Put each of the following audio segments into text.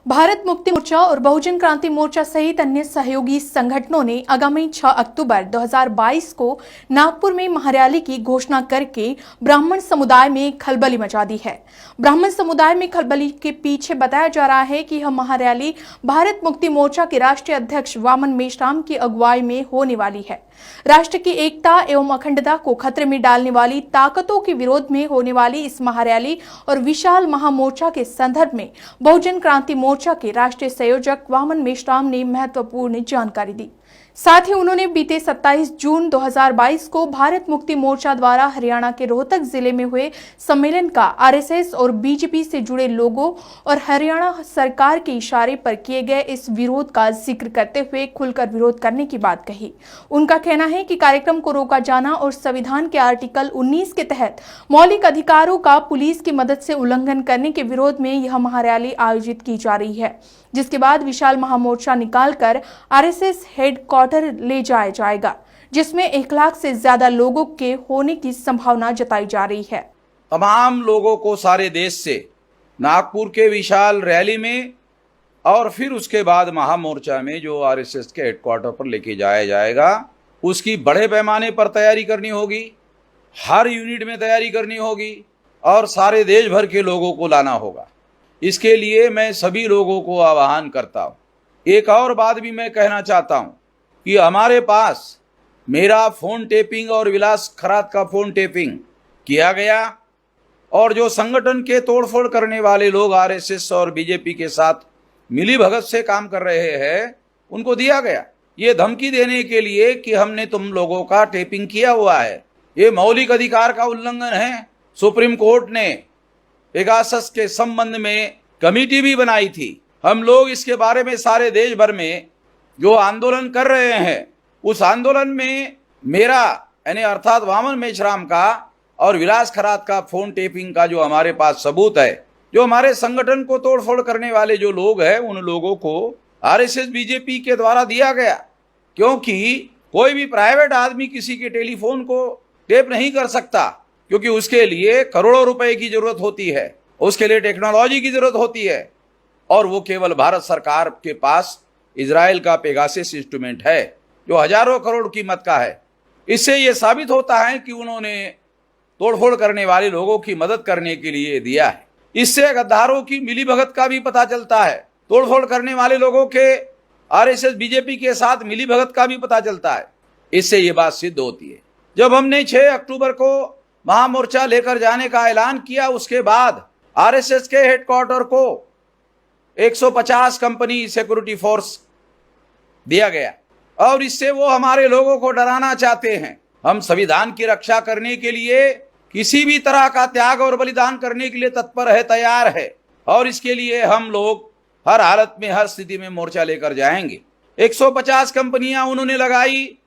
भारत मुक्ति मोर्चा और बहुजन क्रांति मोर्चा सहित अन्य सहयोगी संगठनों ने आगामी 6 अक्टूबर 2022 को नागपुर में महारैली की घोषणा करके ब्राह्मण समुदाय में खलबली मचा दी है। ब्राह्मण समुदाय में खलबली के पीछे बताया जा रहा है कि यह महारैली भारत मुक्ति मोर्चा के राष्ट्रीय अध्यक्ष वामन मेश्राम की अगुवाई में होने वाली है। राष्ट्र की एकता एवं अखंडता को खतरे में डालने वाली ताकतों के विरोध में होने वाली इस महारैली और विशाल महामोर्चा के संदर्भ में बहुजन क्रांति मोर्चा के राष्ट्रीय संयोजक वामन मेश्राम ने महत्वपूर्ण जानकारी दी। साथ ही उन्होंने बीते 27 जून 2022 को भारत मुक्ति मोर्चा द्वारा हरियाणा के रोहतक जिले में हुए सम्मेलन का आरएसएस और बीजेपी से जुड़े लोगों और हरियाणा सरकार के इशारे पर किए गए इस विरोध का जिक्र करते हुए खुलकर विरोध करने की बात कही। उनका कहना है कि कार्यक्रम को रोका जाना और संविधान के आर्टिकल 19 के तहत मौलिक अधिकारों का पुलिस की मदद से उल्लंघन करने के विरोध में यह महारैली आयोजित की जा रही है, जिसके बाद विशाल महामोर्चा निकालकर आरएसएस हेडक्वार्टर ले जाया जाएगा, जिसमें 1 लाख से ज्यादा लोगों के होने की संभावना जताई जा रही है। तमाम लोगों को सारे देश से नागपुर के विशाल रैली में और फिर उसके बाद महामोर्चा में जो आरएसएस के हेडक्वार्टर पर लेके जाया जाएगा, उसकी बड़े पैमाने पर तैयारी करनी होगी, हर यूनिट में तैयारी करनी होगी और सारे देश भर के लोगों को लाना होगा। इसके लिए मैं सभी लोगों को आह्वान करता हूँ। एक और बात भी मैं कहना चाहता हूँ कि हमारे पास मेरा फ़ोन टेपिंग और विलास खरात का फ़ोन टेपिंग किया गया और जो संगठन के तोड़फोड़ करने वाले लोग आरएसएस और बीजेपी के साथ मिली भगत से काम कर रहे हैं, उनको दिया गया ये धमकी देने के लिए कि हमने तुम लोगों का टेपिंग किया हुआ है, ये मौलिक अधिकार का उल्लंघन है। सुप्रीम कोर्ट ने पेगासस के संबंध में कमेटी भी बनाई थी। हम लोग इसके बारे में सारे देश भर में जो आंदोलन कर रहे हैं, उस आंदोलन में मेरा यानी अर्थात वामन मेश्राम का और विलास खरात का फ़ोन टेपिंग का जो हमारे पास सबूत है, जो हमारे संगठन को तोड़फोड़ करने वाले जो लोग हैं, उन लोगों को आरएसएस बीजेपी के द्वारा दिया गया, क्योंकि कोई भी प्राइवेट आदमी किसी के टेलीफोन को टेप नहीं कर सकता, क्योंकि उसके लिए करोड़ों रुपए की जरूरत होती है, उसके लिए टेक्नोलॉजी की जरूरत होती है और वो केवल भारत सरकार के पास इजराइल का पेगासस इंस्ट्रूमेंट है जो हजारों करोड़ कीमत का है। इससे ये साबित होता है कि उन्होंने तोड़फोड़ करने वाले लोगों की मदद करने के लिए दिया है। इससे गद्दारों की मिलीभगत का भी पता चलता है, तोड़फोड़ करने वाले लोगों के आरएसएस बीजेपी के साथ मिलीभगत का भी पता चलता है। इससे ये बात सिद्ध होती है। जब हमने 6 अक्टूबर को महामोर्चा लेकर जाने का ऐलान किया, उसके बाद आरएसएस के हेडक्वार्टर को 150 कंपनी सिक्योरिटी फोर्स दिया गया और इससे वो हमारे लोगों को डराना चाहते हैं। हम संविधान की रक्षा करने के लिए किसी भी तरह का त्याग और बलिदान करने के लिए तत्पर है, तैयार है और इसके लिए हम लोग हर हालत में, हर स्थिति में मोर्चा लेकर जाएंगे। 150 कंपनियां उन्होंने लगाई,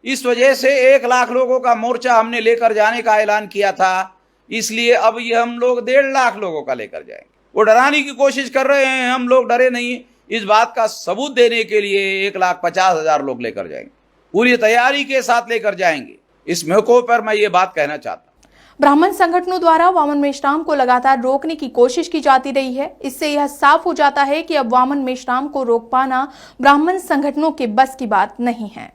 इस वजह से 1 लाख लोगों का मोर्चा हमने लेकर जाने का ऐलान किया था। इसलिए अब ये हम लोग 1.5 लाख लोगों का लेकर जाएंगे। वो डराने की कोशिश कर रहे हैं, हम लोग डरे नहीं। इस बात का सबूत देने के लिए 1,50,000 लोग लेकर जाएंगे, पूरी तैयारी के साथ लेकर जाएंगे। इस मौके पर मैं ये बात कहना चाहता हूँ। ब्राह्मण संगठनों द्वारा वामन मेश्राम को लगातार रोकने की कोशिश की जाती रही है। इससे यह साफ हो जाता है कि अब वामन मेश्राम को रोक पाना ब्राह्मण संगठनों के बस की बात नहीं है।